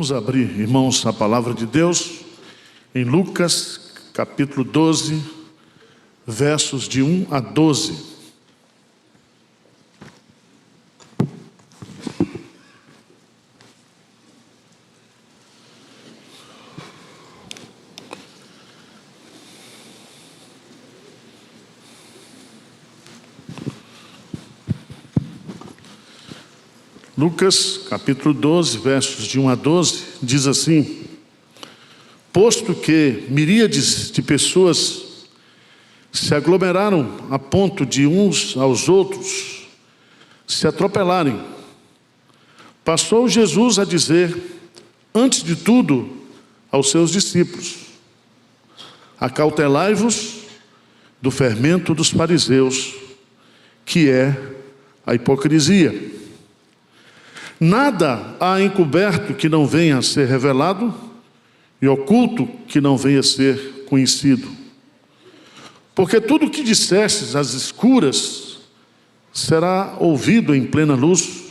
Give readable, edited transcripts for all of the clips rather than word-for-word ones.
Vamos abrir, irmãos, a palavra de Deus em Lucas, capítulo 12, versos de 1 a 12. Lucas, capítulo 12, versos de 1 a 12, diz assim: posto que miríades de pessoas se aglomeraram a ponto de uns aos outros se atropelarem, passou Jesus a dizer, antes de tudo, aos seus discípulos: acautelai-vos do fermento dos fariseus, que é a hipocrisia. Nada há encoberto que não venha a ser revelado, e oculto que não venha a ser conhecido. Porque tudo o que dissestes às escuras será ouvido em plena luz,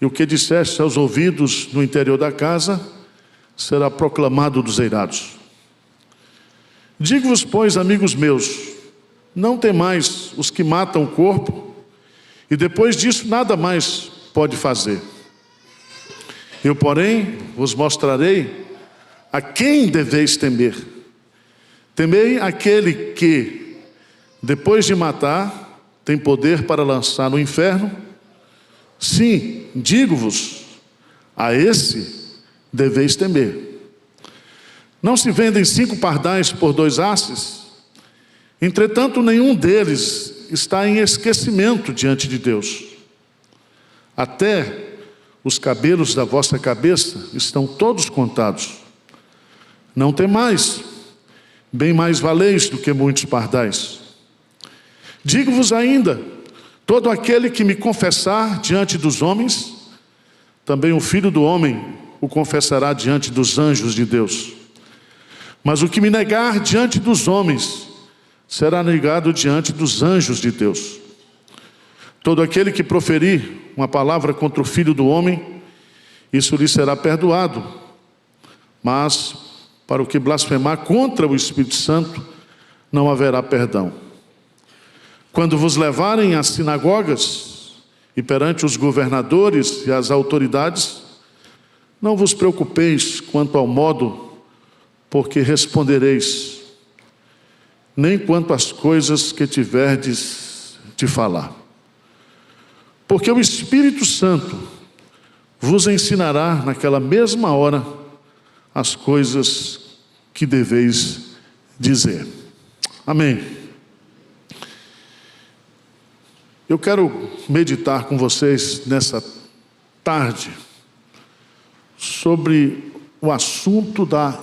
e o que dissestes aos ouvidos no interior da casa será proclamado dos eirados. Digo-vos, pois, amigos meus, não temais os que matam o corpo, e depois disso nada mais pode fazer. Eu, porém, vos mostrarei a quem deveis temer. Temei aquele que, depois de matar, tem poder para lançar no inferno. Sim, digo-vos, a esse deveis temer. Não se vendem 5 pardais por 2 asses? Entretanto, nenhum deles está em esquecimento diante de Deus. Até os cabelos da vossa cabeça estão todos contados. Não temais, bem mais valeis do que muitos pardais. Digo-vos ainda, todo aquele que me confessar diante dos homens, também o Filho do Homem o confessará diante dos anjos de Deus. Mas o que me negar diante dos homens, será negado diante dos anjos de Deus. Todo aquele que proferir uma palavra contra o Filho do Homem, isso lhe será perdoado. Mas para o que blasfemar contra o Espírito Santo, não haverá perdão. Quando vos levarem às sinagogas e perante os governadores e as autoridades, não vos preocupeis quanto ao modo por que respondereis, nem quanto às coisas que tiverdes de falar. Porque o Espírito Santo vos ensinará naquela mesma hora as coisas que deveis dizer. Amém. Eu quero meditar com vocês nessa tarde sobre o assunto da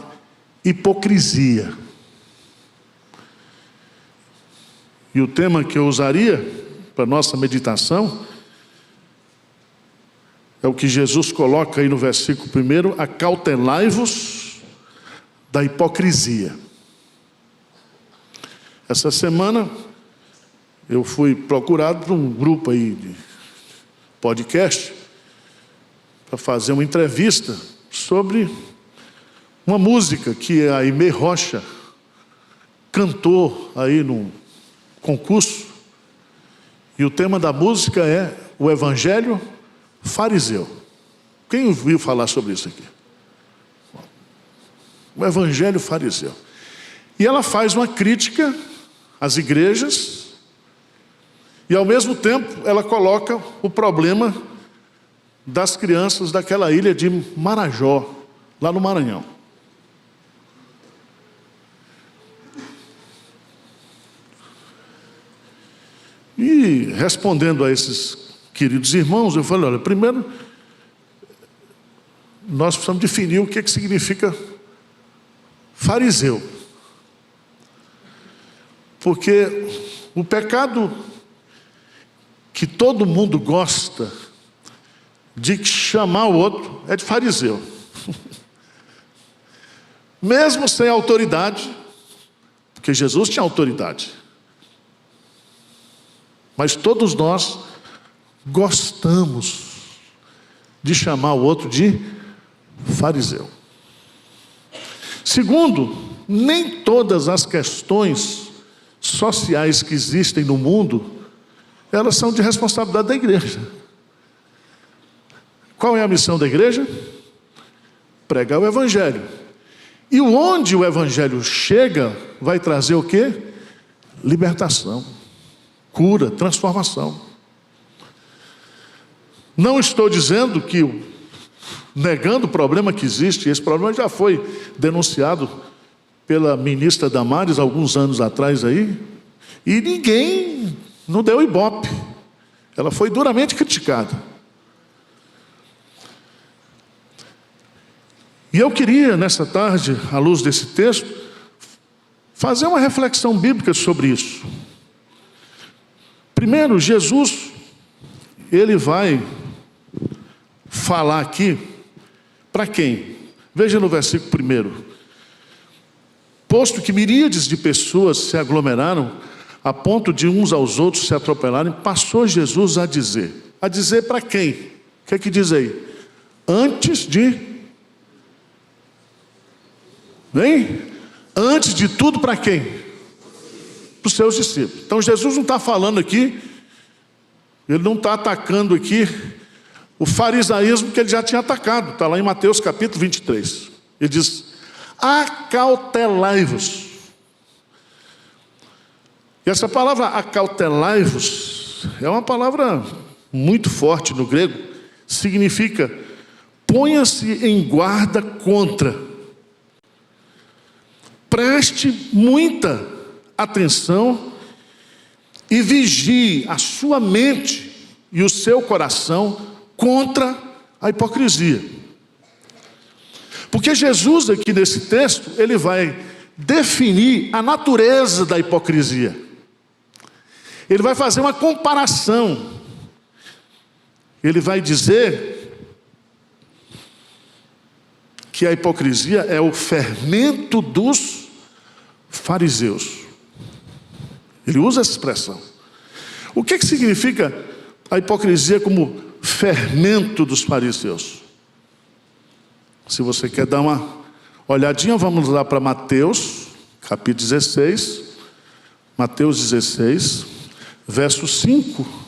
hipocrisia. E o tema que eu usaria para nossa meditação é o que Jesus coloca aí no versículo 1, acautelai-vos da hipocrisia. Essa semana eu fui procurado por um grupo aí de podcast para fazer uma entrevista sobre uma música que a Aimee Rocha cantou aí num concurso, e o tema da música é o Evangelho fariseu. Quem ouviu falar sobre isso aqui? O Evangelho fariseu. E ela faz uma crítica às igrejas e, ao mesmo tempo, ela coloca o problema das crianças daquela ilha de Marajó, lá no Maranhão. E, respondendo a esses queridos irmãos, eu falei, olha, primeiro, nós precisamos definir o que significa fariseu. Porque o pecado que todo mundo gosta de chamar o outro é de fariseu. Mesmo sem autoridade, porque Jesus tinha autoridade. Mas todos nós gostamos de chamar o outro de fariseu. Segundo, nem todas as questões sociais que existem no mundo, elas são de responsabilidade da igreja. Qual é a missão da igreja? Pregar o evangelho. E onde o evangelho chega, vai trazer o quê? Libertação, cura, transformação. Não estou dizendo que, negando o problema que existe, esse problema já foi denunciado pela ministra Damares alguns anos atrás aí, e ninguém não deu ibope. Ela foi duramente criticada. E eu queria, nessa tarde, à luz desse texto, fazer uma reflexão bíblica sobre isso. Primeiro, Jesus, ele vai falar aqui para quem? Veja no versículo 1. Posto que miríades de pessoas se aglomeraram, a ponto de uns aos outros se atropelarem, passou Jesus a dizer. A dizer para quem? O que é que diz aí? Antes de... Hein? Antes de tudo, para quem? Para os seus discípulos. Então Jesus não está falando aqui, ele não está atacando aqui o farisaísmo que ele já tinha atacado. Está lá em Mateus capítulo 23. Ele diz, acautelai-vos. E essa palavra acautelai-vos é uma palavra muito forte no grego. Significa, ponha-se em guarda contra. Preste muita atenção e vigie a sua mente e o seu coração contra a hipocrisia. Porque Jesus aqui nesse texto, ele vai definir a natureza da hipocrisia. Ele vai fazer uma comparação. Ele vai dizer que a hipocrisia é o fermento dos fariseus. Ele usa essa expressão. O que significa a hipocrisia como fermento dos fariseus? Se você quer dar uma olhadinha, vamos lá para Mateus, capítulo 16. Mateus 16, verso 5.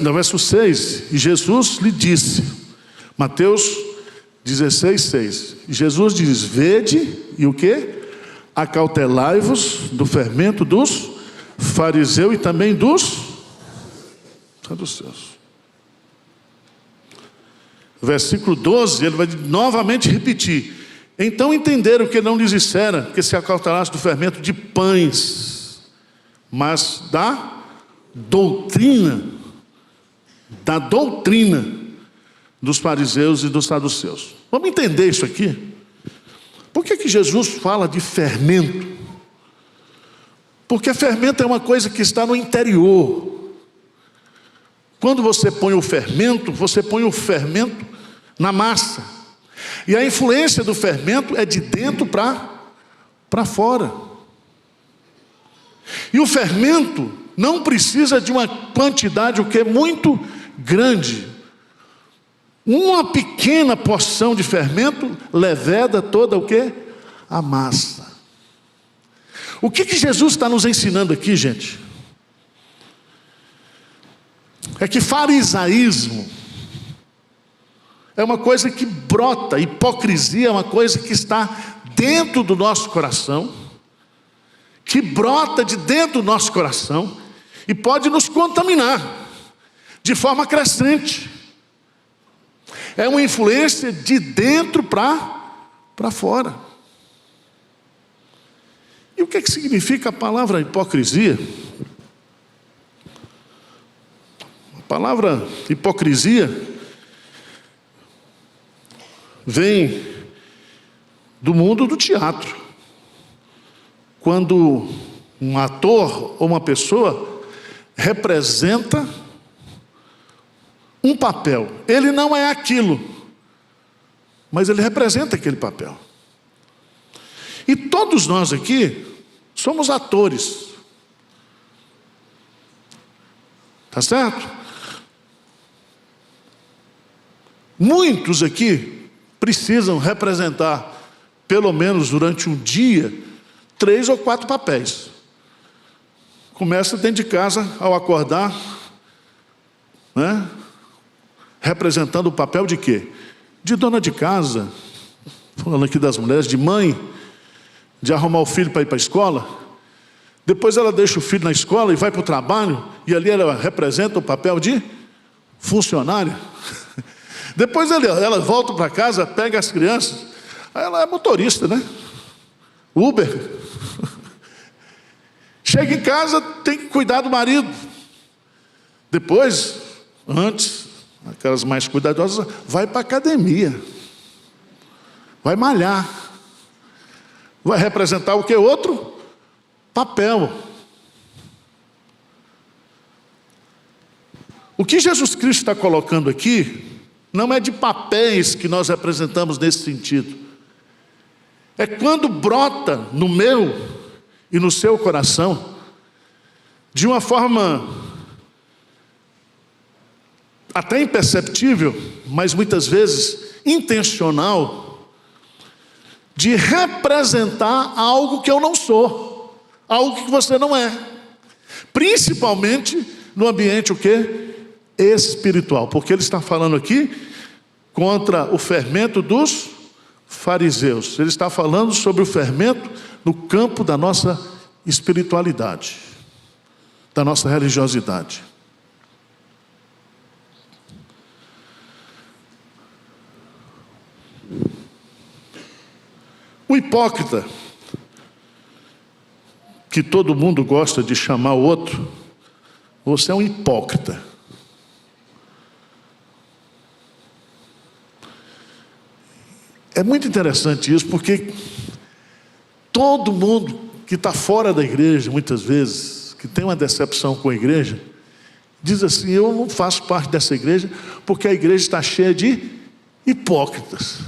No verso 6, e Jesus lhe disse, Mateus 16, 6. E Jesus diz, vede, e o quê? Acautelai-vos do fermento dos fariseus e também dos saduceus. Versículo 12, ele vai novamente repetir. Então entenderam que não lhes dissera que se acautelasse do fermento de pães, mas da doutrina dos fariseus e dos saduceus. Vamos entender isso aqui? Por que Jesus fala de fermento? Porque fermento é uma coisa que está no interior. Quando você põe o fermento na massa. E a influência do fermento é de dentro para fora. E o fermento não precisa de uma quantidade, o que é muito grande. Uma pequena porção de fermento leveda toda o quê? A massa. O que Jesus está nos ensinando aqui, gente? É que farisaísmo é uma coisa que brota, hipocrisia é uma coisa que está dentro do nosso coração, que brota de dentro do nosso coração e pode nos contaminar de forma crescente. É uma influência de dentro para fora. E o que significa a palavra hipocrisia? A palavra hipocrisia vem do mundo do teatro. Quando um ator ou uma pessoa representa um papel. Ele não é aquilo, mas ele representa aquele papel. E todos nós aqui somos atores. Tá certo? Muitos aqui precisam representar, pelo menos durante um dia, 3 ou 4 papéis. Começa dentro de casa, ao acordar, né? Representando o papel de quê? De dona de casa, falando aqui das mulheres, de mãe, de arrumar o filho para ir para a escola. Depois ela deixa o filho na escola e vai para o trabalho, e ali ela representa o papel de funcionária. Depois ela volta para casa, pega as crianças, aí ela é motorista, né? Uber. Chega em casa, tem que cuidar do marido. Depois, antes, aquelas mais cuidadosas, vai para a academia. Vai malhar. Vai representar o que? Outro papel. O que Jesus Cristo está colocando aqui não é de papéis que nós representamos nesse sentido. É quando brota no meu e no seu coração, de uma forma até imperceptível, mas muitas vezes intencional, de representar algo que eu não sou, algo que você não é. Principalmente no ambiente o quê? Espiritual, porque ele está falando aqui contra o fermento dos fariseus. Ele está falando sobre o fermento no campo da nossa espiritualidade, da nossa religiosidade. O hipócrita, que todo mundo gosta de chamar o outro, você é um hipócrita. É muito interessante isso, porque todo mundo que está fora da igreja, muitas vezes, que tem uma decepção com a igreja, diz assim: eu não faço parte dessa igreja, porque a igreja está cheia de hipócritas.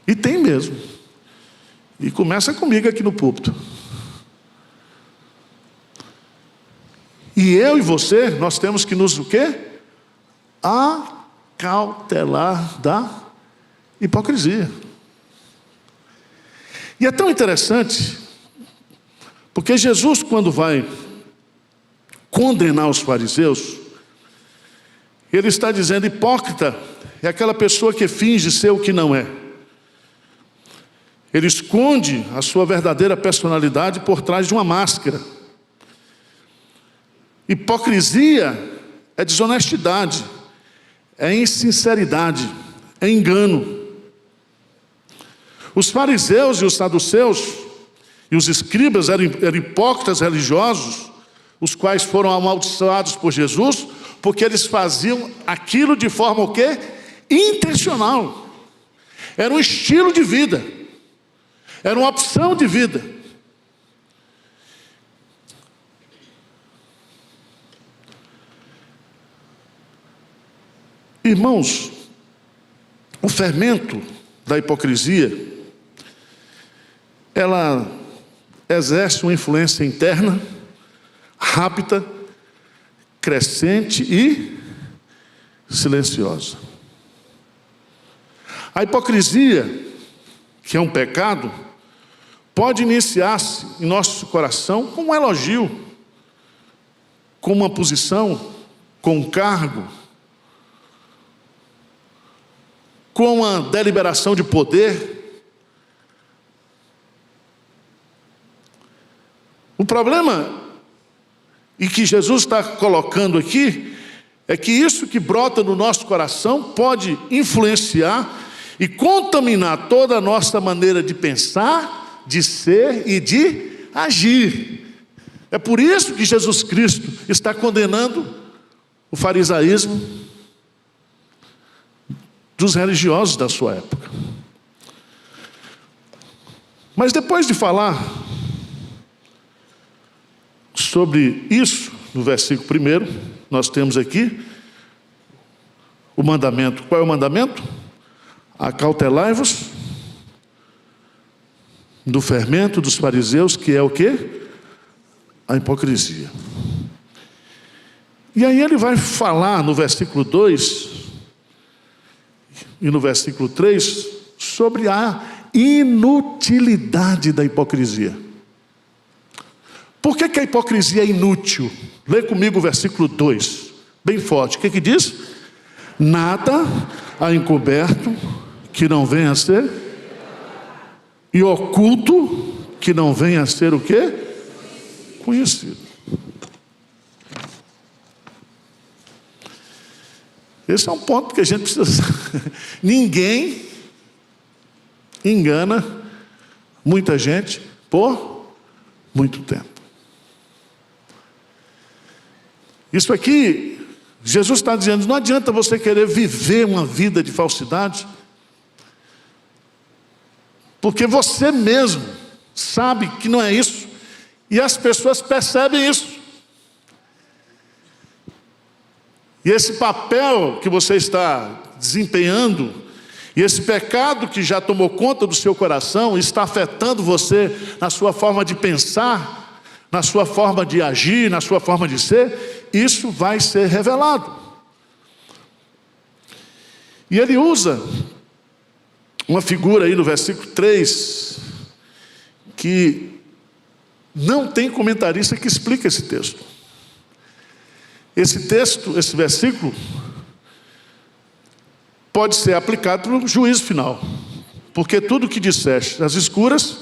E tem mesmo. E começa comigo aqui no púlpito. E eu e você, nós temos que nos o quê? Acautelar da hipocrisia. E é tão interessante, porque Jesus, quando vai condenar os fariseus, ele está dizendo: hipócrita é aquela pessoa que finge ser o que não é. Ele esconde a sua verdadeira personalidade por trás de uma máscara. Hipocrisia é desonestidade, é insinceridade, é engano. Os fariseus e os saduceus e os escribas eram hipócritas religiosos, os quais foram amaldiçoados por Jesus, porque eles faziam aquilo de forma o quê? Intencional. Era um estilo de vida, era uma opção de vida. Irmãos, o fermento da hipocrisia, ela exerce uma influência interna, rápida, crescente e silenciosa. A hipocrisia, que é um pecado, pode iniciar-se em nosso coração com um elogio, com uma posição, com um cargo, com uma deliberação de poder. O problema, e que Jesus está colocando aqui, é que isso que brota no nosso coração pode influenciar e contaminar toda a nossa maneira de pensar, de ser e de agir. É por isso que Jesus Cristo está condenando o farisaísmo dos religiosos da sua época. Mas depois de falar sobre isso, no versículo 1, nós temos aqui o mandamento. Qual é o mandamento? Acautelai-vos do fermento dos fariseus, que é o quê? a hipocrisia. E aí ele vai falar no versículo 2 e no versículo 3 sobre a inutilidade da hipocrisia. Por que a hipocrisia é inútil? Lê comigo o versículo 2, bem forte. O que diz? Nada há encoberto que não venha a ser, e oculto que não venha a ser o quê? Conhecido. Esse é um ponto que a gente precisa. Ninguém engana muita gente por muito tempo. Isso aqui, Jesus está dizendo, não adianta você querer viver uma vida de falsidade, porque você mesmo sabe que não é isso, e as pessoas percebem isso. E esse papel que você está desempenhando, e esse pecado que já tomou conta do seu coração, está afetando você na sua forma de pensar, na sua forma de agir, na sua forma de ser, isso vai ser revelado. E ele usa uma figura aí no versículo 3, que não tem comentarista que explique esse texto. Esse texto, esse versículo, pode ser aplicado no juízo final. Porque tudo que disseste às escuras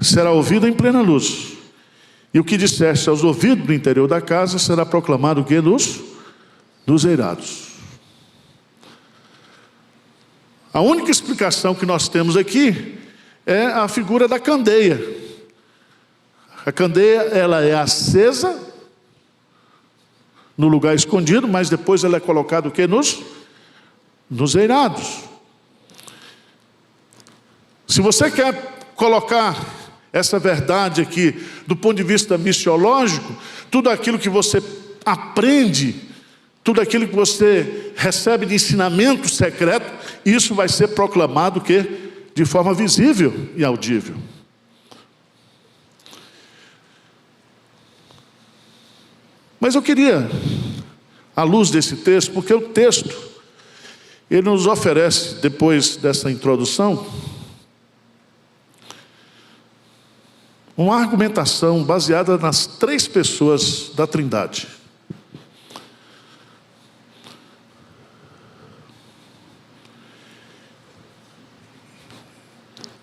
será ouvido em plena luz. E o que disseste aos ouvidos do interior da casa será proclamado o quê? Dos eirados. A única explicação que nós temos aqui é a figura da candeia. A candeia, ela é acesa no lugar escondido, mas depois ela é colocada o quê? Nos eirados. Se você quer colocar essa verdade aqui do ponto de vista missiológico, tudo aquilo que você aprende, tudo aquilo que você recebe de ensinamento secreto, isso vai ser proclamado o quê? De forma visível e audível. Mas eu queria, à luz desse texto, porque o texto, ele nos oferece, depois dessa introdução, uma argumentação baseada nas 3 pessoas da Trindade.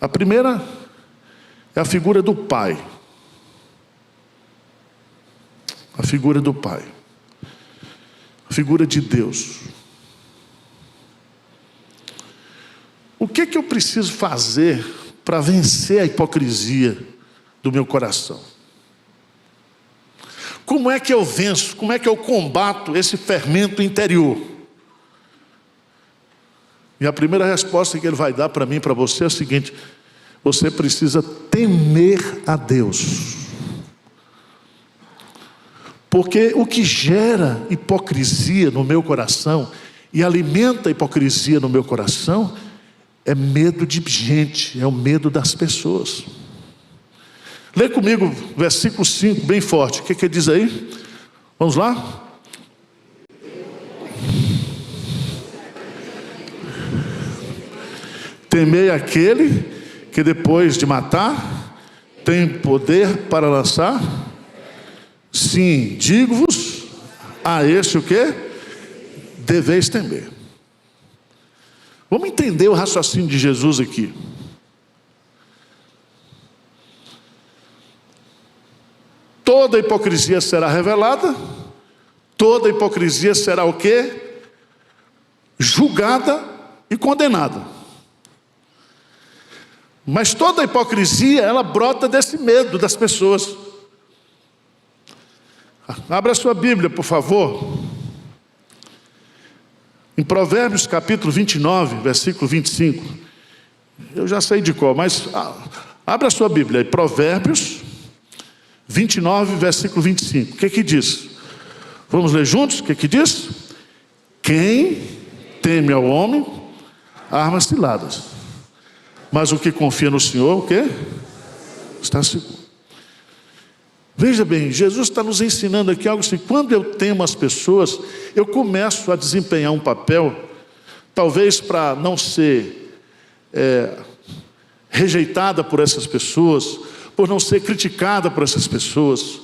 A primeira é a figura do Pai. A figura do Pai. A figura de Deus. O que eu preciso fazer para vencer a hipocrisia do meu coração? Como é que eu venço? Como é que eu combato esse fermento interior? E a primeira resposta que ele vai dar para mim e para você é a seguinte: você precisa temer a Deus. Porque o que gera hipocrisia no meu coração e alimenta a hipocrisia no meu coração é medo de gente, é o medo das pessoas. Lê comigo versículo 5, bem forte. O que ele diz aí? Vamos lá? Temei aquele que depois de matar tem poder para lançar. Sim, digo-vos, a este o quê? Deveis temer. Vamos entender o raciocínio de Jesus aqui. Toda hipocrisia será revelada, toda hipocrisia será o quê? Julgada e condenada. Mas toda hipocrisia, ela brota desse medo das pessoas. Abra a sua Bíblia, por favor. Em Provérbios capítulo 29, versículo 25. Eu já sei de qual, mas abra a sua Bíblia aí. Provérbios 29, versículo 25. O que diz? Vamos ler juntos? O que diz? Quem teme ao homem, armas ciladas. Mas o que confia no Senhor, o quê? Está seguro. Veja bem, Jesus está nos ensinando aqui algo assim: quando eu temo as pessoas, eu começo a desempenhar um papel, talvez para não ser rejeitada por essas pessoas, por não ser criticada por essas pessoas.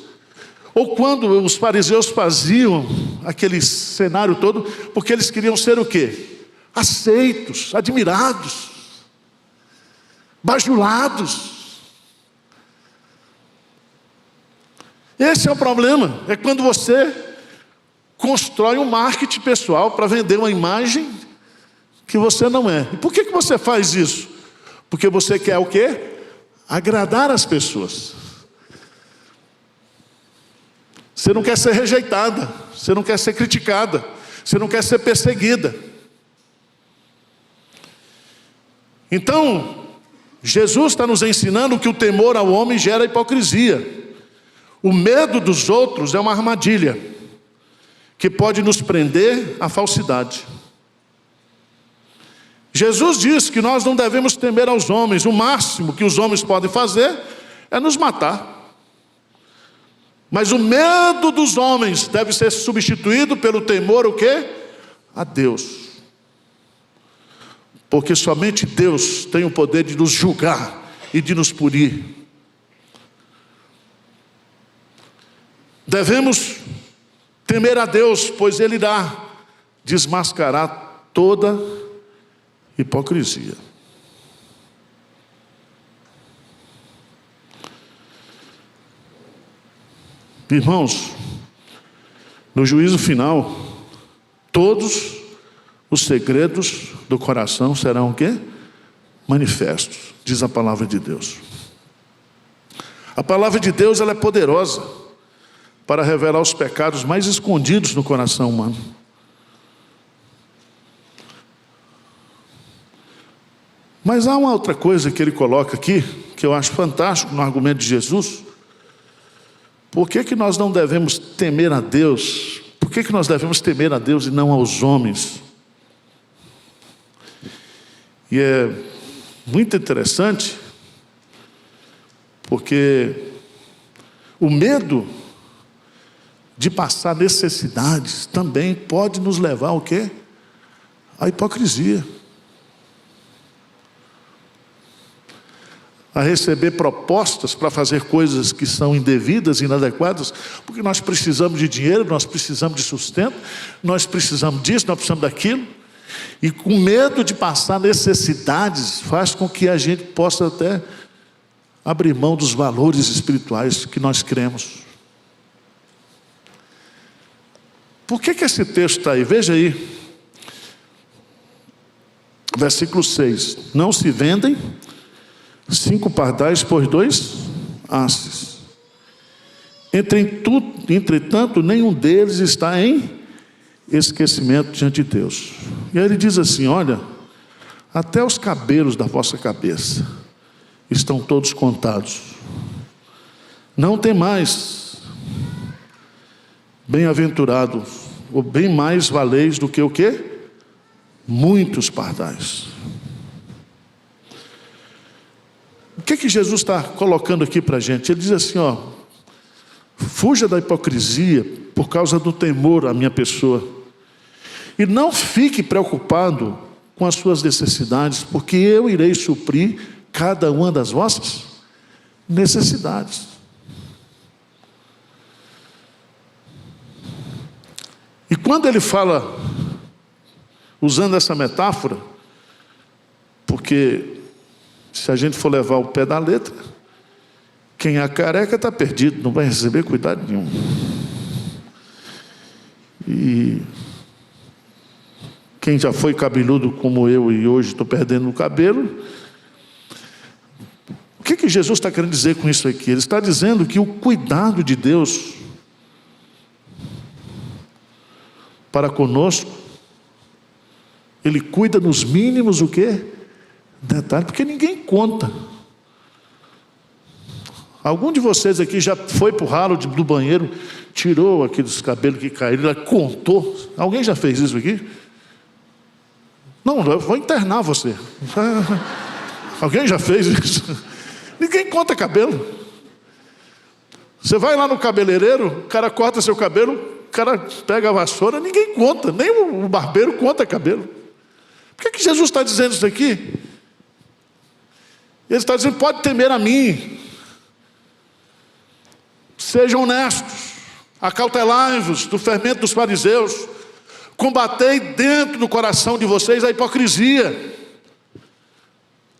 Ou quando os fariseus faziam aquele cenário todo, porque eles queriam ser o quê? Aceitos, admirados, bajulados. Esse é o problema, é quando você constrói um marketing pessoal para vender uma imagem que você não é. E por que você faz isso? Porque você quer o quê? Agradar as pessoas. Você não quer ser rejeitada, você não quer ser criticada, você não quer ser perseguida. Então, Jesus está nos ensinando que o temor ao homem gera hipocrisia. O medo dos outros é uma armadilha que pode nos prender à falsidade. Jesus diz que nós não devemos temer aos homens. O máximo que os homens podem fazer é nos matar. Mas o medo dos homens deve ser substituído pelo temor o quê? A Deus. Porque somente Deus tem o poder de nos julgar e de nos punir. Devemos temer a Deus, pois Ele irá desmascarar toda hipocrisia. Irmãos, no juízo final, todos os segredos do coração serão o quê? Manifestos, diz a palavra de Deus. A palavra de Deus, ela é poderosa para revelar os pecados mais escondidos no coração humano. Mas há uma outra coisa que ele coloca aqui, que eu acho fantástico no argumento de Jesus. Por que nós não devemos temer a Deus? Por que nós devemos temer a Deus e não aos homens? E é muito interessante, porque o medo de passar necessidades também pode nos levar ao quê? À hipocrisia. A receber propostas para fazer coisas que são indevidas, inadequadas, porque nós precisamos de dinheiro, nós precisamos de sustento, nós precisamos disso, nós precisamos daquilo, e com medo de passar necessidades, faz com que a gente possa até abrir mão dos valores espirituais que nós cremos. Por que esse texto está aí? Veja aí, versículo 6, não se vendem 5 pardais por 2 asses. Entretanto, nenhum deles está em esquecimento diante de Deus. E aí ele diz assim: olha, até os cabelos da vossa cabeça estão todos contados. Não tem mais, bem-aventurado, ou bem mais valeis do que o quê? Muitos pardais. O que Jesus está colocando aqui para a gente? Ele diz assim, ó: fuja da hipocrisia por causa do temor à minha pessoa. E não fique preocupado com as suas necessidades, porque eu irei suprir cada uma das vossas necessidades. E quando ele fala, usando essa metáfora, porque se a gente for levar o pé da letra, quem é careca está perdido, não vai receber cuidado nenhum. E quem já foi cabeludo como eu e hoje estou perdendo o cabelo, o que Jesus está querendo dizer com isso aqui? Ele está dizendo que o cuidado de Deus para conosco, Ele cuida nos mínimos o quê? Detalhe, porque ninguém conta. Algum de vocês aqui já foi para o ralo do banheiro, tirou aqueles cabelos que caíram, contou? Alguém já fez isso aqui? Não, eu vou internar você. Alguém já fez isso? Ninguém conta cabelo. Você vai lá no cabeleireiro, o cara corta seu cabelo, o cara pega a vassoura, ninguém conta, nem o barbeiro conta cabelo. Por que Jesus está dizendo isso aqui? Ele está dizendo, pode temer a mim. Sejam honestos, acautelai-vos do fermento dos fariseus, combatei dentro do coração de vocês a hipocrisia.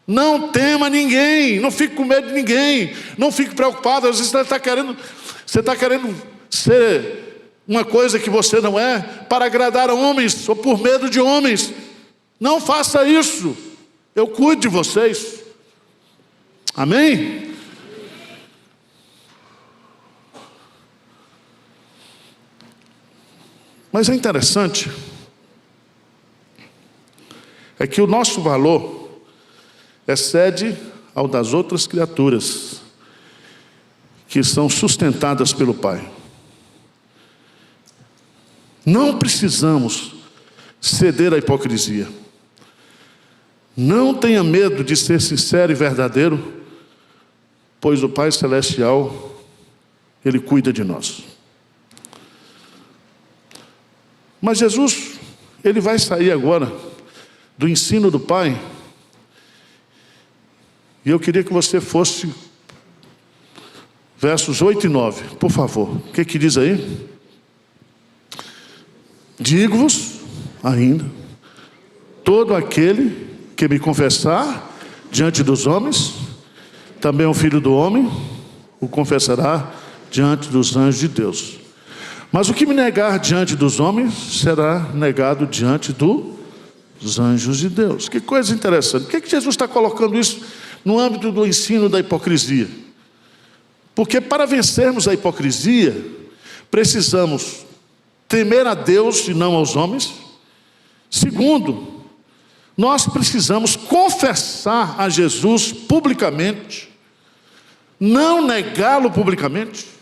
Não tema ninguém, não fique com medo de ninguém, não fique preocupado. Às vezes você está querendo ser uma coisa que você não é, para agradar a homens, ou por medo de homens. Não faça isso, eu cuido de vocês. Amém? Mas é interessante, é que o nosso valor excede ao das outras criaturas que são sustentadas pelo Pai. Não precisamos ceder à hipocrisia. Não tenha medo de ser sincero e verdadeiro, pois o Pai Celestial, Ele cuida de nós. Mas Jesus, Ele vai sair agora do ensino do Pai. E eu queria que você fosse versos 8 e 9, por favor. O que diz aí? Digo-vos ainda, todo aquele que me confessar diante dos homens, também o Filho do Homem o confessará diante dos anjos de Deus. Mas o que me negar diante dos homens, será negado diante dos anjos de Deus. Que coisa interessante. Por que Jesus está colocando isso no âmbito do ensino da hipocrisia? Porque para vencermos a hipocrisia, precisamos temer a Deus e não aos homens. Segundo, nós precisamos confessar a Jesus publicamente, não negá-lo publicamente.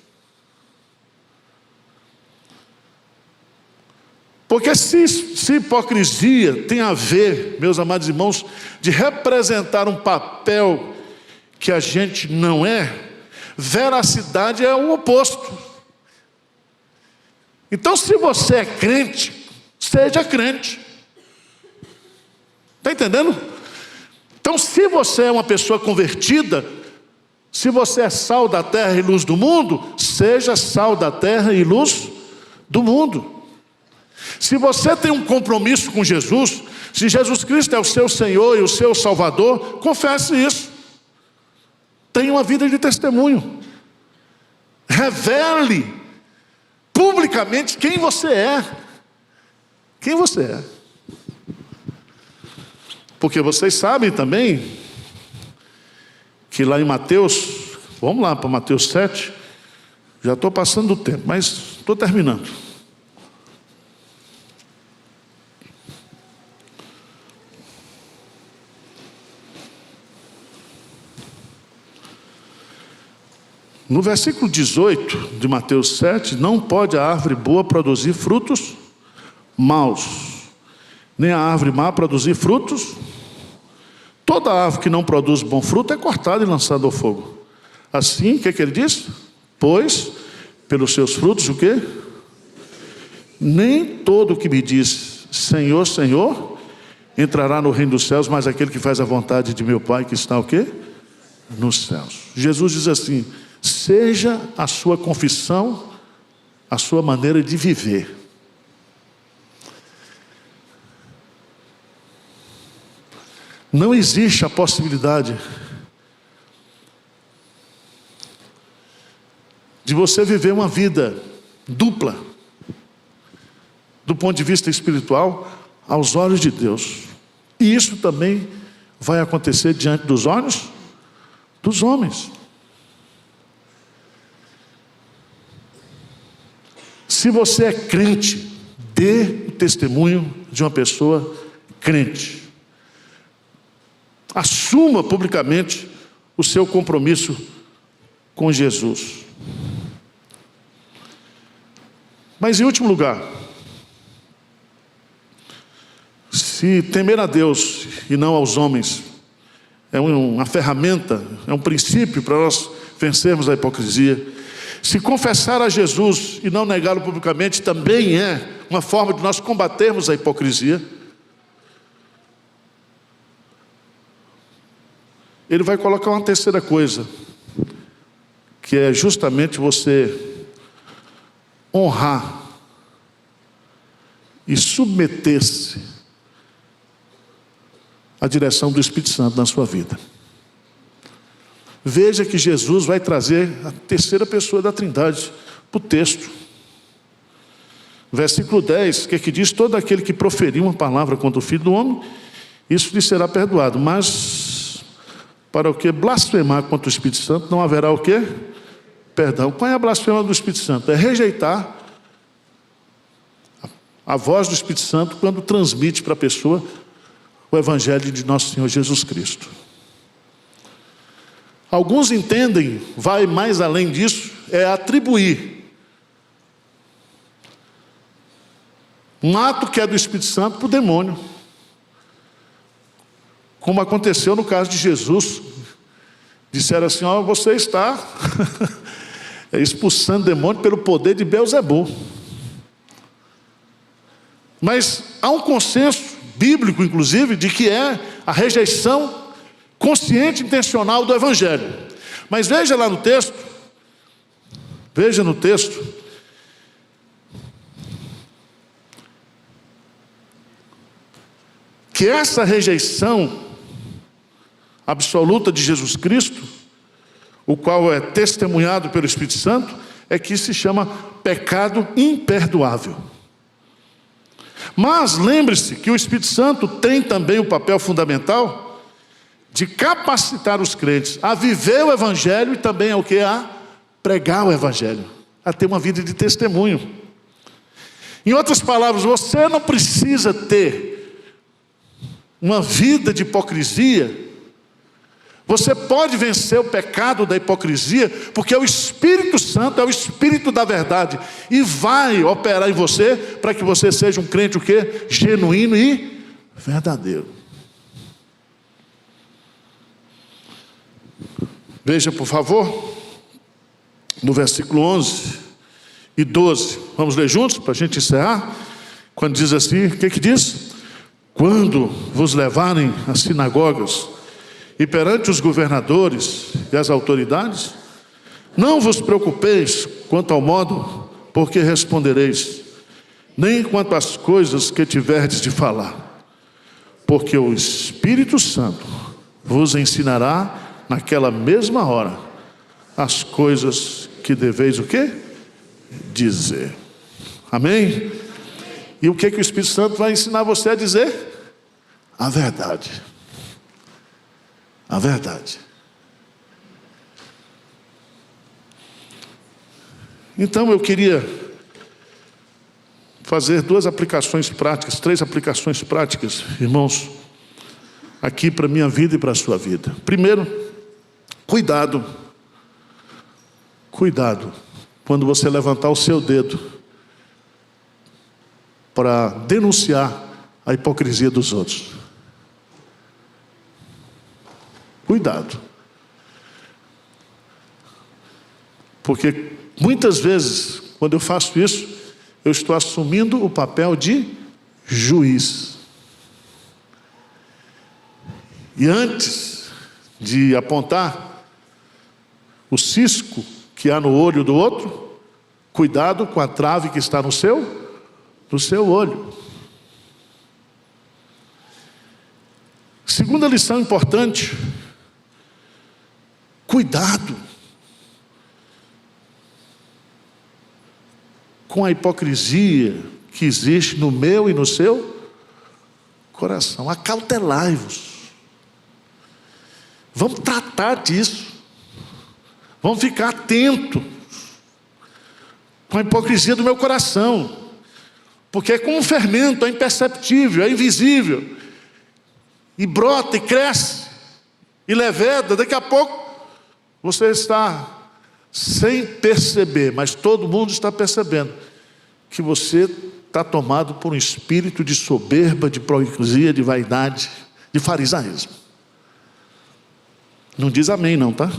Porque se hipocrisia tem a ver, meus amados irmãos, de representar um papel que a gente não é, veracidade é o oposto. Então, se você é crente, seja crente. Está entendendo? Então, se você é uma pessoa convertida, se você é sal da terra e luz do mundo, seja sal da terra e luz do mundo. Se você tem um compromisso com Jesus, se Jesus Cristo é o seu Senhor e o seu Salvador, confesse isso. Tenha uma vida de testemunho. Revele publicamente quem você é. Quem você é. Porque vocês sabem também que lá em Mateus, vamos lá para Mateus 7, já estou passando do tempo, mas estou terminando. No versículo 18 de Mateus 7, não pode a árvore boa produzir frutos maus, nem a árvore má produzir frutos. Toda árvore que não produz bom fruto é cortada e lançada ao fogo. Assim, o que ele diz? Pois, pelos seus frutos, o quê? Nem todo que me diz, Senhor, Senhor, entrará no reino dos céus, mas aquele que faz a vontade de meu Pai, que está o quê? Nos céus. Jesus diz assim, seja a sua confissão, a sua maneira de viver. Não existe a possibilidade de você viver uma vida dupla, do ponto de vista espiritual, aos olhos de Deus. E isso também vai acontecer diante dos olhos dos homens. Se você é crente, dê o testemunho de uma pessoa crente. Assuma publicamente o seu compromisso com Jesus. Mas em último lugar, se temer a Deus e não aos homens é uma ferramenta, é um princípio para nós vencermos a hipocrisia, Se confessar a Jesus e não negá-lo publicamente também é uma forma de nós combatermos a hipocrisia. Ele vai colocar uma terceira coisa, que é justamente você honrar e submeter-se à direção do Espírito Santo na sua vida. Veja que Jesus vai trazer a terceira pessoa da Trindade para o texto. Versículo 10, que diz: todo aquele que proferir uma palavra contra o Filho do Homem, isso lhe será perdoado. Mas para o que blasfemar contra o Espírito Santo, não haverá o quê? Perdão. Qual é a blasfêmia do Espírito Santo? É rejeitar a voz do Espírito Santo quando transmite para a pessoa o Evangelho de nosso Senhor Jesus Cristo. Alguns entendem, vai mais além disso, é atribuir um ato que é do Espírito Santo para o demônio. Como aconteceu no caso de Jesus. Disseram assim: ó, você está expulsando demônio pelo poder de Beelzebul. Mas há um consenso bíblico, inclusive, de que é a rejeição consciente e intencional do Evangelho. Mas veja lá no texto, veja no texto, que essa rejeição absoluta de Jesus Cristo, o qual é testemunhado pelo Espírito Santo, é que se chama pecado imperdoável. Mas lembre-se que o Espírito Santo tem também o papel fundamental de capacitar os crentes a viver o Evangelho e também ao que? A pregar o Evangelho, a ter uma vida de testemunho. Em outras palavras, você não precisa ter uma vida de hipocrisia. Você pode vencer o pecado da hipocrisia, porque o Espírito Santo é o Espírito da verdade e vai operar em você para que você seja um crente o quê? Genuíno e verdadeiro. Veja, por favor, no versículo 11 e 12. Vamos ler juntos para a gente encerrar? Quando diz assim, o que diz? Quando vos levarem às sinagogas e perante os governadores e as autoridades, não vos preocupeis quanto ao modo por que respondereis, nem quanto às coisas que tiverdes de falar, porque o Espírito Santo vos ensinará naquela mesma hora as coisas que deveis o quê? Dizer. Amém? E o que o Espírito Santo vai ensinar você a dizer? A verdade. A verdade. Então eu queria fazer duas aplicações práticas, três aplicações práticas, irmãos, aqui para a minha vida e para a sua vida. Primeiro, cuidado quando você levantar o seu dedo para denunciar a hipocrisia dos outros. Cuidado. Porque muitas vezes, quando eu faço isso, eu estou assumindo o papel de juiz. E antes de apontar o cisco que há no olho do outro, cuidado com a trave que está no seu olho. Segunda lição importante: cuidado com a hipocrisia que existe no meu e no seu coração. Acautelai-vos. Vamos tratar disso. Vamos ficar atentos com a hipocrisia do meu coração. Porque é como um fermento, é imperceptível, é invisível. E brota e cresce. E leveda. Daqui a pouco você está sem perceber, mas todo mundo está percebendo que você está tomado por um espírito de soberba, de hipocrisia, de vaidade, de farisaísmo. Não diz amém não, tá?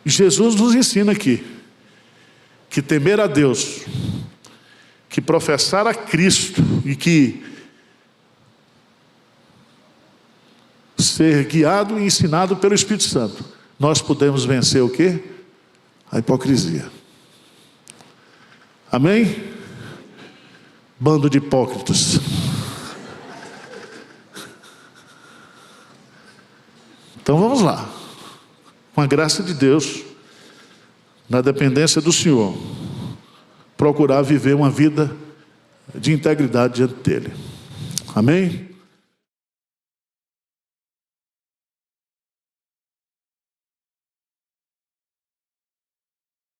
Jesus nos ensina aqui que temer a Deus, que professar a Cristo e que ser guiado e ensinado pelo Espírito Santo, nós podemos vencer o quê? A hipocrisia. Amém? Bando de hipócritas. Então vamos lá. Com a graça de Deus, na dependência do Senhor, procurar viver uma vida de integridade diante dele. Amém?